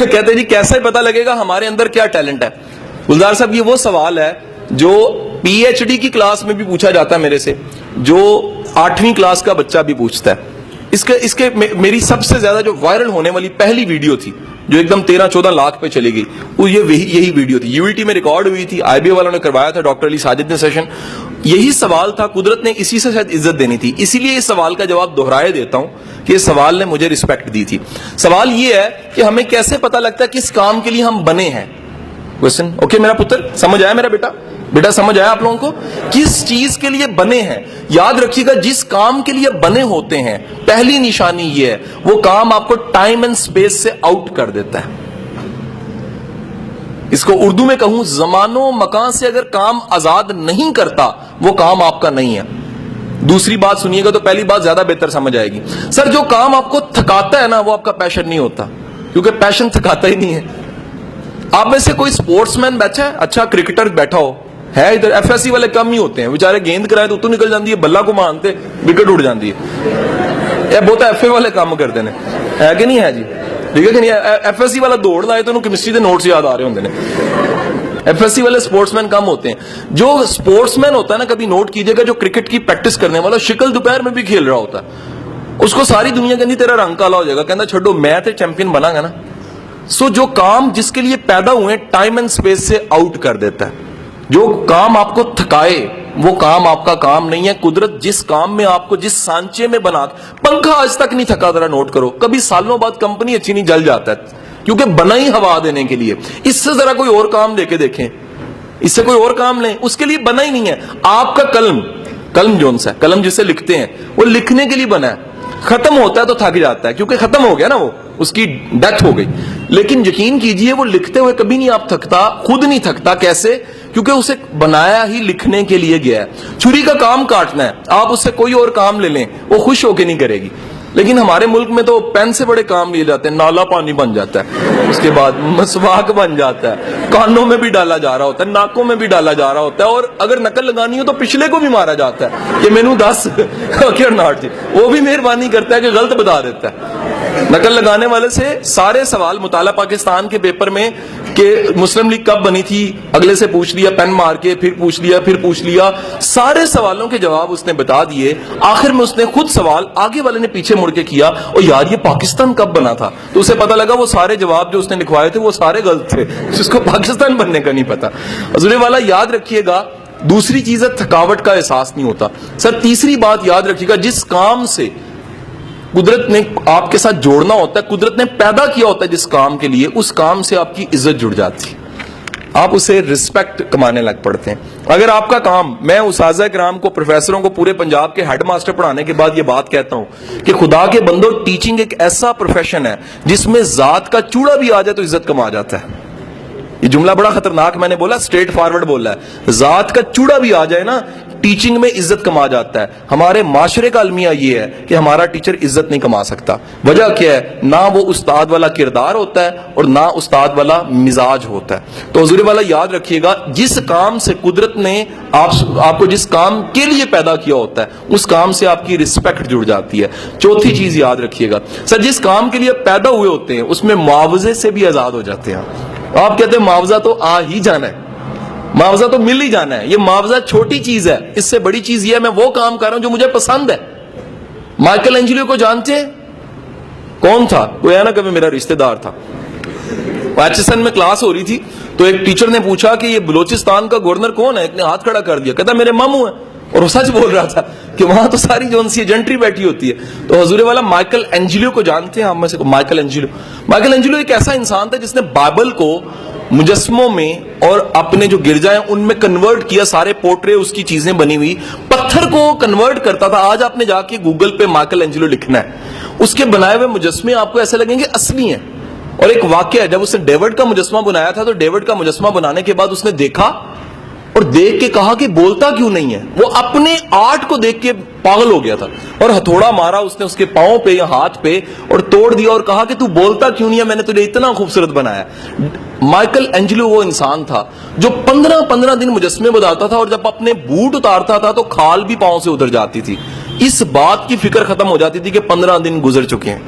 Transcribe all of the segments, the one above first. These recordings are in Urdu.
کہتے جی کیسے پتا لگے گا ہمارے اندر کیا ٹیلنٹ ہے؟ گلزار صاحب یہ وہ سوال ہے جو پی ایچ ڈی کی کلاس میں بھی پوچھا جاتا ہے میرے سے, جو 8ویں کلاس کا بچہ بھی پوچھتا ہے. اس کے میری سب سے زیادہ جو وائرل ہونے والی پہلی ویڈیو تھی جو ایک دم 13-14 لاکھ پہ چلی گئی, وہ یہی ویڈیو تھی. یو ای ٹی میں ریکارڈ ہوئی تھی, آئی بی اے والوں نے کروایا تھا, ڈاکٹر علی ساجد نے سیشن. یہی سوال تھا, قدرت نے اسی سے شاید عزت دینی تھی, اسی لیے اس سوال کا جواب دہرائے دیتا ہوں کہ اس سوال نے مجھے رسپیکٹ دی تھی. سوال یہ ہے کہ ہمیں کیسے پتا لگتا ہے کس کام کے لیے ہم بنے ہیں. اوکے میرا پتر, سمجھ آیا میرا بیٹا سمجھ آیا آپ لوگوں کو کس چیز کے لیے بنے ہیں؟ یاد رکھیے گا جس کام کے لیے بنے ہوتے ہیں پہلی نشانی یہ ہے وہ کام آپ کو ٹائم اینڈ سپیس سے آؤٹ کر دیتا ہے. اس کو اردو میں کہوں, زمان و مکان سے اگر کام آزاد نہیں کرتا وہ کام آپ کا نہیں ہے. دوسری بات سنیے گا تو پہلی بات زیادہ بہتر سمجھ آئے گی. سر جو کام آپ کو تھکاتا ہے نا وہ آپ کا پیشن نہیں ہوتا, کیونکہ پیشن تھکاتا ہی نہیں ہے. آپ میں سے کوئی سپورٹس مین بیٹھا ہے, اچھا کرکٹر بیٹھا ہو ہے ادھر؟ ایف ایس سی والے کم ہی ہوتے ہیں بیچارے, گیند کرائے تو نکل جاتی ہے, بلا کو مانتے وکٹ اڑ جاتی ہے. بہت ایف اے والے کام کرتے ہیں, ہے کہ نہیں ہے جی؟ ٹھیک ہے کہ نہیں؟ ایف ایس سی والا دوڑ لائے تو کیمسٹری کے نوٹس یاد آ رہے ہوتے ہیں. ایف ایس سی والے سپورٹس مین کم ہوتے ہیں. جو سپورٹس مین ہوتا ہے نا, کبھی نوٹ کیجئے گا, جو کرکٹ کی پریکٹس کرنے والا شکل دوپہر میں بھی کھیل رہا ہوتا ہے, اس کو ساری دنیا کہنی تیرا رنگ کالا ہو جائے گا, کہنا چھوڑو میں تے چیمپئن بنا گا نا. سو جو کام جس کے لیے پیدا ہوئے ٹائم اینڈ سپیس سے آؤٹ کر دیتا ہے. جو کام آپ کو تھکائے وہ کام آپ کا کام نہیں ہے. قدرت جس کام میں آپ کو جس سانچے میں بنا, پنکھا آج تک نہیں تھکا, ذرا نوٹ کرو, کبھی سالوں بعد کمپنی اچھی نہیں جل جاتا ہے, کیونکہ بنا ہی ہوا دینے کے لیے. اس سے ذرا کوئی اور کام لے کے دیکھیں, اس سے کوئی اور کام لیں, اس کے لیے بنا ہی نہیں ہے. آپ کا قلم جون سا ہے, قلم جسے لکھتے ہیں وہ لکھنے کے لیے بنا ہے. ختم ہوتا ہے تو تھک جاتا ہے, کیونکہ ختم ہو گیا نا, وہ اس کی ڈیتھ ہو گئی. لیکن یقین کیجئے وہ لکھتے ہوئے کبھی نہیں آپ تھکتا, خود نہیں تھکتا. کیسے؟ کیونکہ اسے بنایا ہی لکھنے کے لیے گیا ہے. چھری کا کام کاٹنا ہے, آپ اس سے کوئی اور کام لے لیں وہ خوش ہو کے نہیں کرے گی. لیکن ہمارے ملک میں تو پین سے بڑے کام لیے جاتے ہیں. نالا پانی بن جاتا ہے, اس کے بعد مسواک بن جاتا ہے, کانوں میں بھی ڈالا جا رہا ہوتا ہے, ناکوں میں بھی ڈالا جا رہا ہوتا ہے, اور اگر نقل لگانی ہو تو پچھلے کو بھی مارا جاتا ہے کہ مینو 10 ناٹ جی, وہ بھی مہربانی کرتا ہے کہ غلط بتا دیتا ہے. نقل لگانے والے سے سارے سوال مطالعہ پاکستان کے پیپر میں کہ مسلم لیگ کب بنی تھی, اگلے سے پوچھ لیا پین مار کے, پھر پوچھ لیا, سارے سوالوں کے جواب اس نے بتا دیے. آخر میں اس نے خود سوال آگے والے نے پیچھے مڑ کے کیا, اور یار یہ پاکستان کب بنا تھا, تو اسے پتا لگا وہ سارے جواب جو اس نے لکھوائے تھے وہ سارے غلط تھے, جس کو پاکستان بننے کا نہیں پتا. حضور والا یاد رکھیے گا, دوسری چیز ہے تھکاوٹ کا احساس نہیں ہوتا. سر تیسری بات یاد رکھیے گا, جس کام سے قدرت نے آپ کے ساتھ جوڑنا ہوتا ہے, قدرت نے پیدا کیا ہوتا ہے جس کام کے لیے, اس کام سے آپ کی عزت جڑ جاتی ہے, آپ اسے رسپیکٹ کمانے لگ پڑتے ہیں. اگر آپ کا کام, میں اساتذہ کرام کو, پروفیسروں کو پورے پنجاب کے ہیڈ ماسٹر پڑھانے کے بعد یہ بات کہتا ہوں کہ خدا کے بندو, ٹیچنگ ایک ایسا پروفیشن ہے جس میں ذات کا چوڑا بھی آ جائے تو عزت کما جاتا ہے. یہ جملہ بڑا خطرناک میں نے بولا, اسٹریٹ فارورڈ بولا ہے. ذات کا چوڑا بھی آ جائے نا, ٹیچنگ میں عزت کما جاتا ہے. ہمارے معاشرے کا المیہ یہ ہے کہ ہمارا ٹیچر عزت نہیں کما سکتا. وجہ کیا ہے؟ نہ وہ استاد والا کردار ہوتا ہے اور نہ استاد والا مزاج ہوتا ہے. تو حضور والا یاد رکھیے گا, جس کام سے قدرت نے آپ کو جس کام کے لیے پیدا کیا ہوتا ہے اس کام سے آپ کی رسپیکٹ جڑ جاتی ہے. چوتھی چیز یاد رکھیے گا, سر جس کام کے لیے پیدا ہوئے ہوتے ہیں اس میں معاوضے سے بھی آزاد ہو جاتے ہیں. آپ کہتے ہیں معاوضہ تو آ ہی جانا ہے, معاوضہ تو مل ہی جانا ہے. یہ معاوضہ چھوٹی چیز ہے, اس سے بڑی چیز یہ ہے میں وہ کام کر رہا ہوں جو مجھے پسند ہے. مائیکل اینجلو کو جانتے ہیں؟ کون تھا؟ کوئی ہے نا کبھی میرا رشتہ دار تھا. ایچ میں کلاس ہو رہی تھی تو ایک ٹیچر نے پوچھا کہ یہ بلوچستان کا گورنر کون ہے؟ ایک نے ہاتھ کھڑا کر دیا, کہتا میرے ماموں ہیں. اور وہ سچ بول رہا تھا کہ وہاں تو ساری جو سی جنٹری بیٹھی ہوتی ہے. تو حضور والا مائیکل اینجلو کو جانتے ہیں آپ میں سے؟ مائیکل اینجلو ایک ایسا انسان تھا جس نے بائبل کو مجسموں میں اور اپنے جو گرجا ہیں ان میں کنورٹ کیا. سارے پورٹرے اس کی چیزیں بنی ہوئی, پتھر کو کنورٹ کرتا تھا. آج آپ نے جا کے گوگل پہ مائیکل اینجلو لکھنا ہے, اس کے بنائے ہوئے مجسمے آپ کو ایسے لگیں گے اصلی ہیں. اور ایک واقعہ ہے, جب اس نے ڈیوڈ کا مجسمہ بنایا تھا تو ڈیوڈ کا مجسمہ بنانے کے بعد اس نے دیکھا اور دیکھ کے کہا کہ بولتا کیوں نہیں ہے. وہ اپنے آرٹ کو دیکھ کے پاگل ہو گیا تھا اور ہتھوڑا مارا اس نے اس کے پاؤں پہ یا ہاتھ پہ اور توڑ دیا اور کہا کہ تو بولتا کیوں نہیں ہے, میں نے تجھے اتنا خوبصورت بنایا. مائیکل اینجلو وہ انسان تھا جو 15 دن مجسمے بناتا تھا, اور جب اپنے بوٹ اتارتا تھا تو کھال بھی پاؤں سے ادھر جاتی تھی. اس بات کی فکر ختم ہو جاتی تھی کہ 15 دن گزر چکے ہیں.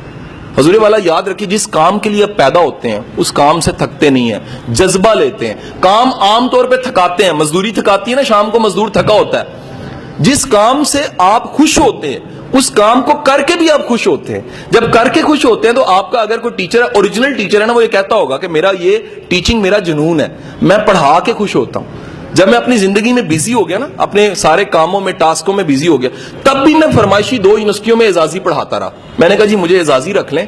حضور والا یاد رکھیے جس کام کے لیے آپ پیدا ہوتے ہیں اس کام سے تھکتے نہیں ہیں, جذبہ لیتے ہیں. کام عام طور پہ تھکاتے ہیں, مزدوری تھکاتی ہے نا, شام کو مزدور تھکا ہوتا ہے. جس کام سے آپ خوش ہوتے ہیں اس کام کو کر کے بھی آپ خوش ہوتے ہیں. جب کر کے خوش ہوتے ہیں تو آپ کا اگر کوئی ٹیچر ہے, اوریجنل ٹیچر ہے نا, وہ یہ کہتا ہوگا کہ میرا یہ ٹیچنگ میرا جنون ہے, میں پڑھا کے خوش ہوتا ہوں. جب میں اپنی زندگی میں بیزی ہو گیا نا, اپنے سارے کاموں میں ٹاسکوں میں بیزی ہو گیا, تب بھی میں فرمائشی 2 یونیورسٹیوں میں اعزازی پڑھاتا رہا. میں نے کہا جی مجھے اعزازی رکھ لیں.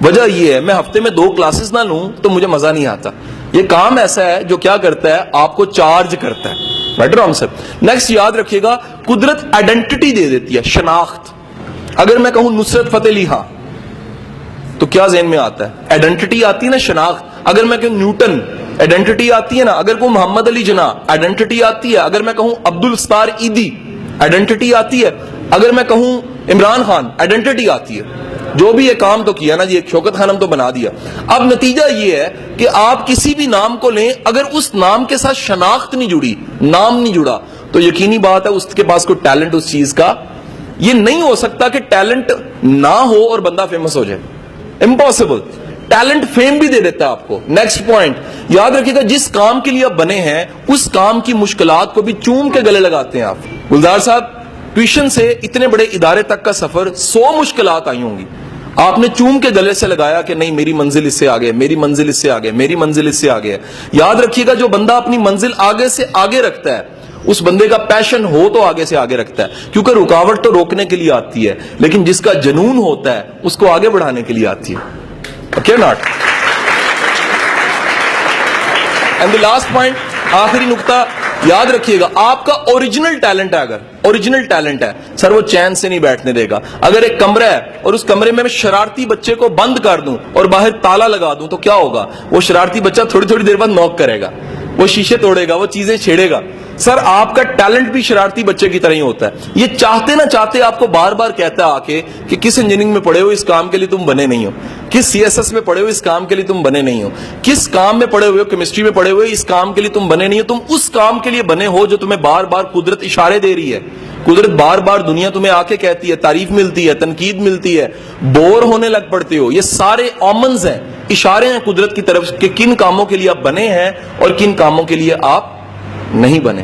وجہ یہ ہے میں ہفتے میں 2 کلاسز نہ لوں تو مجھے مزہ نہیں آتا. یہ کام ایسا ہے جو کیا کرتا ہے, آپ کو چارج کرتا ہے. Better on sir. نیکسٹ یاد رکھیے گا, قدرت آئیڈینٹی دے دیتی ہے, شناخت. اگر میں کہوں نصرت فتح علی خان تو کیا ذہن میں آتا ہے؟ آئیڈینٹی آتی ہے نا, شناخت. اگر میں کہوں نیوٹن, آئیڈینٹی آتی ہے نا. اگر کہوں محمد علی جناح, آئیڈینٹی آتی ہے. اگر میں کہوں عبد الستار ایدی, آئیڈینٹی آتی ہے. اگر میں کہوں عمران خان, آئیڈینٹی آتی ہے. جو بھی یہ کام تو کیا نا جی, ایک شوکت خانم تو بنا دیا. اب نتیجہ یہ ہے کہ آپ کسی بھی نام کو لیں, اگر اس نام کے ساتھ شناخت نہیں جڑی, نام نہیں جڑا, تو یقینی بات ہے اس کے پاس کوئی ٹیلنٹ اس چیز کا. یہ نہیں ہو سکتا کہ ٹیلنٹ نہ ہو اور بندہ فیمس ہو جائے, امپاسبل. ٹیلنٹ فیم بھی دے دیتا ہے آپ کو. نیکسٹ پوائنٹ یاد رکھیے گا, جس کام کے لیے آپ بنے ہیں اس کام کی مشکلات کو بھی چوم کے گلے لگاتے ہیں آپ. گلزار صاحب, ٹیوشن سے اتنے بڑے ادارے تک کا سفر 100 مشکلات آئی ہوں گی, آپ نے چوم کے گلے سے لگایا کہ نہیں میری منزل اس سے آگے, میری منزل اس سے آگے, میری منزل اس سے آگے ہے. یاد رکھیے گا جو بندہ اپنی منزل آگے سے آگے رکھتا ہے اس بندے کا پیشن ہو تو آگے سے آگے رکھتا ہے, کیونکہ رکاوٹ تو روکنے کے لیے آتی ہے, لیکن جس کا جنون ہوتا ہے اس کو آگے بڑھانے کے لیے آتی ہے. Okay not. And the last point, آخری نقطہ یاد رکھیے گا, آپ کا اوریجنل ٹیلنٹ ہے, اگر اوریجنل ٹیلنٹ ہے سر, وہ چین سے نہیں بیٹھنے دے گا. اگر ایک کمرہ ہے اور اس کمرے میں شرارتی بچے کو بند کر دوں اور باہر تالا لگا دوں تو کیا ہوگا؟ وہ شرارتی بچہ تھوڑی تھوڑی دیر بعد نوک کرے گا, وہ شیشے توڑے گا, وہ چیزیں چھیڑے گا. سر آپ کا ٹیلنٹ بھی شرارتی بچے کی طرح ہی ہوتا ہے. یہ چاہتے نہ چاہتے آپ کو بار بار کہتا ہے آ کے کہ کس انجینئرنگ میں پڑھے ہو اس کام کے لیے تم بنے نہیں ہو, کس سی ایس ایس میں پڑھے ہو اس کام کے لیے تم بنے نہیں ہو, کس کام میں پڑھے ہوئے ہو, کیمسٹری میں پڑھے ہوئے اس کام کے لیے تم بنے نہیں ہو. تم اس کام کے لیے بنے ہو جو تمہیں بار بار قدرت اشارے دے رہی ہے. قدرت بار بار دنیا تمہیں آ کے کہتی ہے, تعریف ملتی ہے, تنقید ملتی ہے, بور ہونے لگ پڑتے ہو. یہ سارے اومنز ہیں, اشارے ہیں قدرت کی طرف کہ کن کاموں کے لیے آپ بنے ہیں اور کن کاموں کے لیے آپ نہیں بنے.